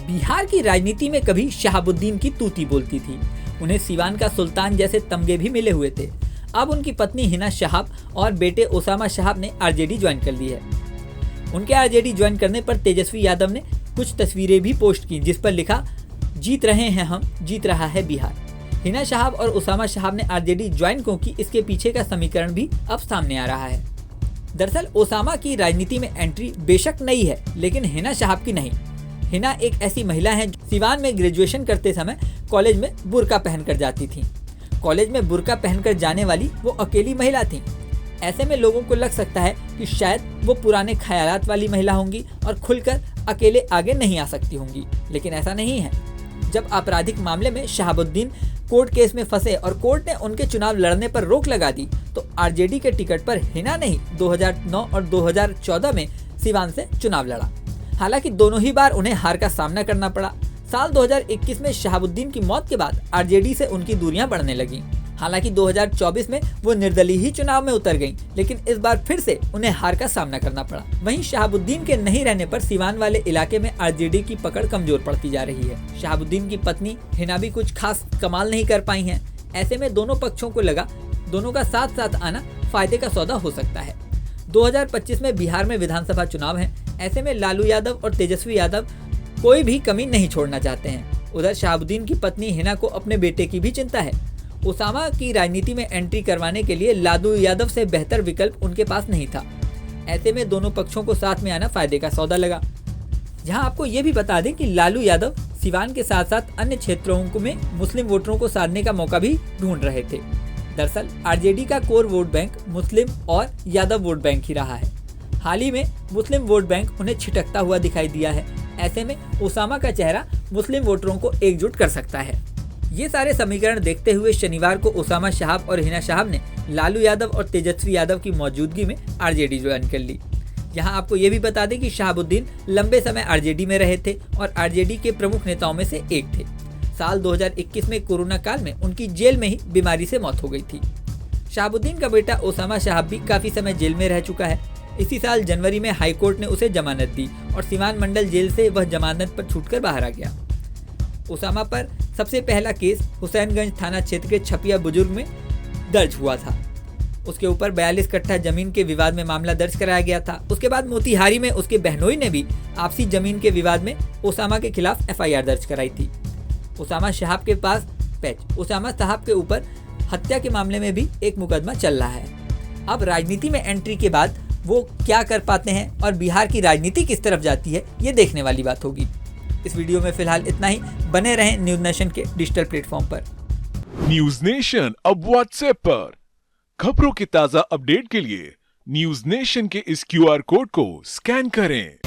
बिहार की राजनीति में कभी शहाबुद्दीन की तूती बोलती थी। उन्हें सिवान का सुल्तान जैसे तमगे भी मिले हुए थे। अब उनकी पत्नी हिना शहाब और बेटे ओसामा शहाब ने आरजेडी ज्वाइन कर ली है। उनके आरजेडी ज्वाइन करने पर तेजस्वी यादव ने कुछ तस्वीरें भी पोस्ट की, जिस पर लिखा, जीत रहे हैं हम, जीत रहा है बिहार। हिना शहाब और ओसामा शहाब ने आरजेडी ज्वाइन क्यों की, इसके पीछे का समीकरण भी अब सामने आ रहा है। दरअसल ओसामा की राजनीति में एंट्री बेशक नई है, लेकिन हिना शहाब की नहीं। हिना एक ऐसी महिला है जो सिवान में ग्रेजुएशन करते समय कॉलेज में बुर्का पहनकर जाती थी। कॉलेज में बुर्का पहनकर जाने वाली वो अकेली महिला थी। ऐसे में लोगों को लग सकता है कि शायद वो पुराने ख्यालात वाली महिला होंगी और खुलकर अकेले आगे नहीं आ सकती होंगी, लेकिन ऐसा नहीं है। जब आपराधिक मामले में शहाबुद्दीन कोर्ट केस में फंसे और कोर्ट ने उनके चुनाव लड़ने पर रोक लगा दी, तो आरजेडी के टिकट पर हिना ने ही 2009 और 2014 में सिवान से चुनाव लड़ा। हालांकि दोनों ही बार उन्हें हार का सामना करना पड़ा। साल 2021 में शहाबुद्दीन की मौत के बाद आरजेडी से उनकी दूरियां बढ़ने लगी। हालांकि 2024 में वो निर्दलीय ही चुनाव में उतर गईं, लेकिन इस बार फिर से उन्हें हार का सामना करना पड़ा। वहीं शहाबुद्दीन के नहीं रहने पर सिवान वाले इलाके में आरजेडी की पकड़ कमजोर पड़ती जा रही है। शहाबुद्दीन की पत्नी हिना भी कुछ खास कमाल नहीं कर पाई हैं। ऐसे में दोनों पक्षों को लगा दोनों का साथ साथ आना फायदे का सौदा हो सकता है। 2025 में बिहार में विधानसभा चुनाव है। ऐसे में लालू यादव और तेजस्वी यादव कोई भी कमी नहीं छोड़ना चाहते हैं। उधर शहाबुद्दीन की पत्नी हिना को अपने बेटे की भी चिंता है। ओसामा की राजनीति में एंट्री करवाने के लिए लालू यादव से बेहतर विकल्प उनके पास नहीं था। ऐसे में दोनों पक्षों को साथ में आना फायदे का सौदा लगा। जहां आपको ये भी बता दें कि लालू यादव सिवान के साथ साथ अन्य क्षेत्रों में मुस्लिम वोटरों को साधने का मौका भी ढूंढ रहे थे। दरअसल आरजेडी का कोर वोट बैंक मुस्लिम और यादव वोट बैंक ही रहा है। हाल ही में मुस्लिम वोट बैंक उन्हें छिटकता हुआ दिखाई दिया है। ऐसे में ओसामा का चेहरा मुस्लिम वोटरों को एकजुट कर सकता है। ये सारे समीकरण देखते हुए शनिवार को ओसामा शहाब और हिना शहाब ने लालू यादव और तेजस्वी यादव की मौजूदगी में आरजेडी ज्वाइन कर ली। यहाँ आपको ये भी बता दें कि शहाबुद्दीन लंबे समय आरजेडी में रहे थे और आरजेडी के प्रमुख नेताओं में से एक थे। साल 2021 में कोरोना काल में उनकी जेल में ही बीमारी से मौत हो गई थी। शहाबुद्दीन का बेटा ओसामा शहाब भी काफी समय जेल में रह चुका है। इसी साल जनवरी में हाईकोर्ट ने उसे जमानत दी और सिवान मंडल जेल से वह जमानत पर छूटकर बाहर आ गया। ओसामा पर सबसे पहला केस हुसैनगंज थाना क्षेत्र के छपिया बुजुर्ग में दर्ज हुआ था। उसके ऊपर 42 कट्ठा जमीन के विवाद में मामला दर्ज कराया गया था। उसके बाद मोतिहारी में उसके बहनोई ने भी आपसी जमीन के विवाद में ओसामा के खिलाफ एफआईआर दर्ज कराई थी। ओसामा साहब के ऊपर हत्या के मामले में भी एक मुकदमा चल रहा है। अब राजनीति में एंट्री के बाद वो क्या कर पाते हैं और बिहार की राजनीति किस तरफ जाती है, ये देखने वाली बात होगी। इस वीडियो में फिलहाल इतना ही। बने रहें न्यूज नेशन के डिजिटल प्लेटफॉर्म पर। न्यूज नेशन अब व्हाट्सएप पर खबरों की ताजा अपडेट के लिए न्यूज नेशन के इस क्यूआर कोड को स्कैन करें।